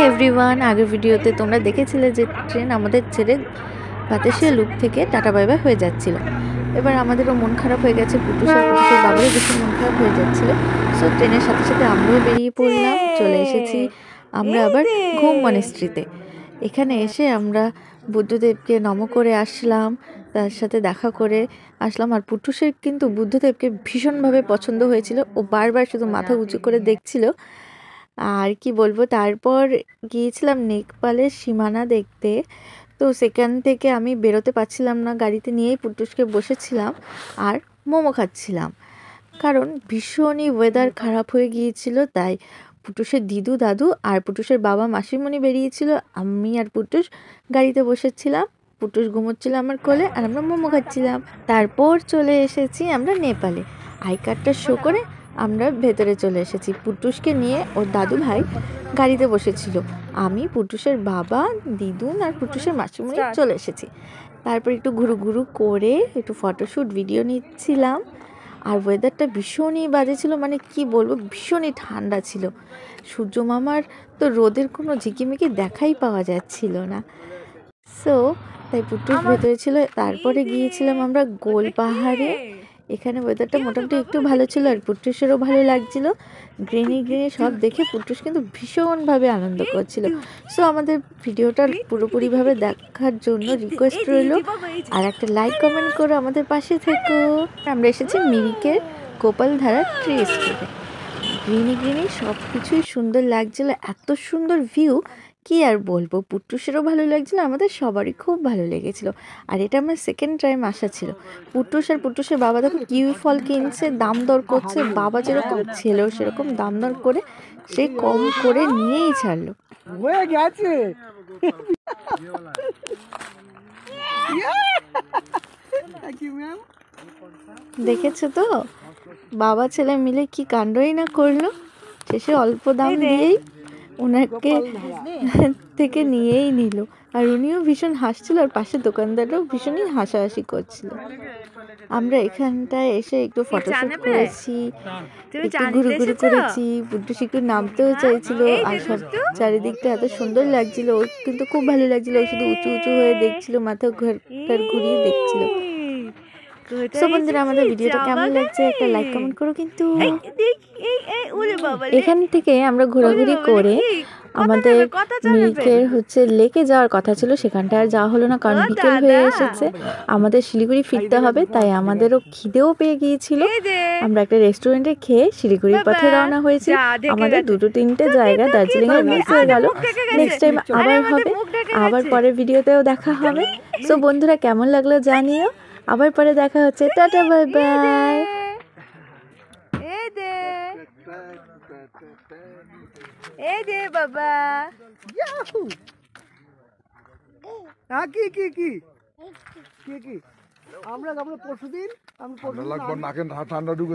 Everyone, আগের ভিডিওতে তোমরা দেখেছিলে যে ট্রেন আমাদের ছেড়ে বাতাসিয়া লুপ থেকে টাটা বাই বাই হয়ে যাচ্ছিল। এবার আমাদেরও মন খারাপ হয়ে গেছে, পুটুসের বাবারও বেশি মন খারাপ হয়ে যাচ্ছিল। সো ট্রেনের সাথে সাথে আমরাও বেরিয়ে পড়লাম, চলে এসেছি আমরা আবার ঘুম মনেস্ট্রিতে। এখানে এসে আমরা বুদ্ধদেবকে নম করে আসলাম, তার সাথে দেখা করে আসলাম। আর পুটুসের কিন্তু বুদ্ধদেবকে ভীষণভাবে পছন্দ হয়েছিল, ও বারবার শুধু মাথা উঁচু করে দেখছিল। আর কি বলবো, তারপর গিয়েছিলাম নেপালের সীমানা দেখতে। তো সেখান থেকে আমি বেরোতে পারছিলাম না, গাড়িতে নিয়েই পুটুসকে বসেছিলাম আর মোমো খাচ্ছিলাম, কারণ ভীষণই ওয়েদার খারাপ হয়ে গিয়েছিল। তাই পুটুসের দিদু দাদু আর পুটুসের বাবা মাসিমণি বেরিয়েছিল, আমি আর পুটুস গাড়িতে বসেছিলাম। পুটুস ঘুমোচ্ছিল আমার কোলে আর আমরা মোমো খাচ্ছিলাম। তারপর চলে এসেছি আমরা নেপালে, আই কার্ডটা শো করে আমরা ভেতরে চলে এসেছি। পুটুসকে নিয়ে ওর দাদু ভাই গাড়িতে বসেছিল, আমি পুটুসের বাবা দিদুন আর পুটুসের মাসিমণি চলে এসেছি। তারপর একটু ঘুরু ঘুরু করে একটু ফটোশ্যুট ভিডিও নিচ্ছিলাম। আর ওয়েদারটা ভীষণই বাজে ছিল, মানে কি বলবো, ভীষণই ঠান্ডা ছিল। সূর্য মামার তো রোদের কোনো ঝিকিমিকি দেখাই পাওয়া যাচ্ছিল না। সো তাই পুটুস ভেতরে ছিল। তারপরে গিয়েছিলাম আমরা গোল পাহাড়ে। এখানে ওয়েদারটা মোটামুটি একটু ভালো ছিল আর পুটুসেরও ভালো লাগছিল। গ্রিনি গ্রিনি সব দেখে পুটুস কিন্তু ভীষণভাবে আনন্দ করছিল। সো আমাদের ভিডিওটা পুরোপুরিভাবে দেখার জন্য রিকোয়েস্ট রইল, আর একটা লাইক কমেন্ট করে আমাদের পাশে থেকো। আমরা এসেছি মিরিকের গোপালধারা ট্রি স্টেটে। গ্রিনি গ্রিনি সব কিছুই সুন্দর লাগছিল, এত সুন্দর ভিউ কি আর বলবো। পুটুসেরও ভালো লাগছিল, আমাদের সবারই খুব ভালো লেগেছিল। আর এটা আমার সেকেন্ড টাইম আসা ছিল। পুটুস আর পুটুসের বাবা দেখো কিউই ফল কিনছে, দাম দর করছে। বাবা যেরকম ছেলেও সেরকম দাম দর করে সে কম করে নিয়েই ছাড়লো। হয়ে গেছে। দেখেছো তো বাবা ছেলে মিলে কি কাণ্ডই না করলো, শেষে অল্প দাম দিয়েই ওনাকে থেকে নিয়েই নিল। আর উনিও ভীষণ হাসছিল, আর পাশের দোকানদাররাও ভীষণই হাসাহাসি করছিল। আমরা এখানটায় এসে একটু ফটোশ্যুট করেছি, একটু ঘুরু ঘুরু করেছি। পুটুস একটু নামতেও চাইছিল, আর সব চারিদিকটা এত সুন্দর লাগছিল, ওর কিন্তু খুব ভালো লাগছিল। ও শুধু উঁচু উঁচু হয়ে দেখছিল, মাথা ঘুরিয়ে দেখছিল। সো বন্ধুরা, আমাদের ভিডিওটা কেমন লাগছে একটা লাইক কমেন্ট করো কিন্তু। এখান থেকে আমরা ঘোরাঘুরি করে আমাদের মিরিকের লেকে যাওয়ার কথা ছিল, সেখানটা আর যাওয়া হলো না, কারণ বিকেল হয়ে এসেছে, আমাদের শিলিগুড়ি ফিরতে হবে। তাই আমাদেরও খিদেও পেয়ে গিয়েছিল। আমরা একটা রেস্টুরেন্টে খেয়ে শিলিগুড়ির পথে রওনা হয়েছি। আমাদের দুটো তিনটে জায়গা দার্জিলিং এ মিস হয়ে গেল, নেক্সট টাইম আবার হবে, আবার পরের ভিডিওতেও দেখা হবে। সো বন্ধুরা, কেমন লাগলো জানিও, আবার পরে দেখা হচ্ছে, টাটা বাই বাই। এই দে বাবা, কি কি কি কি কি আমরা পরশুদিন, আমি পরশুদিন ঠান্ডা ঢুকে